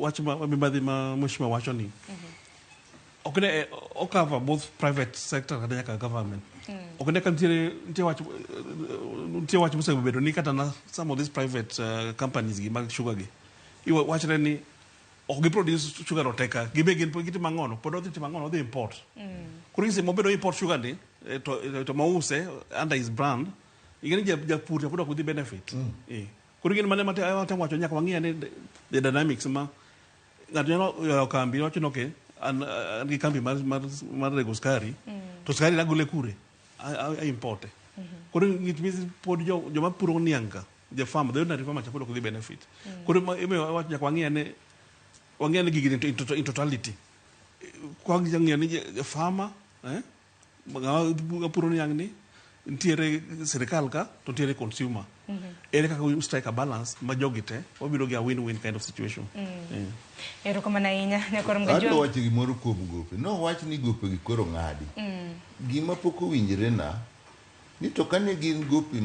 wach mibadhi ma mheshimiwa wacho ni okne cover both private sector kata nyaka government. Okne kan ntie wach mosebedo ni kata na some of these private companies gi mag sugar gi. Iwa wachre ni ok gi produce sugar oteka gibe gin giti mangono pod odhi mangono odhi import. Kuri se mobedo import sugar ni to mause under his brand igeni japur pod ok dhi benefit. Kuri gin mane mate aywa wacho nyaka wang'e ni the dynamics ma ng'ato nyalo kambi wacho no ke an gi kambi mar rego skari to skari la gole kure I import. Kuri it means pod joma puro nianga the farm the ordinary farmer pod ok dhi benefit. Kuri wacho nyaka wang'e ni gigi in totality. Kwa ng'e ni farmer puro niang ni ntiere sirikal ka to ntiere consumer. Ere kaka we strike a balance ma jogite wabiro gi a win-win kind of situation. Ero kama na inya ne korom ga jo wacho gimoro kuom gope no wach ni gope gi koro ng'adi gima pok owinjre na ni to kane gin gope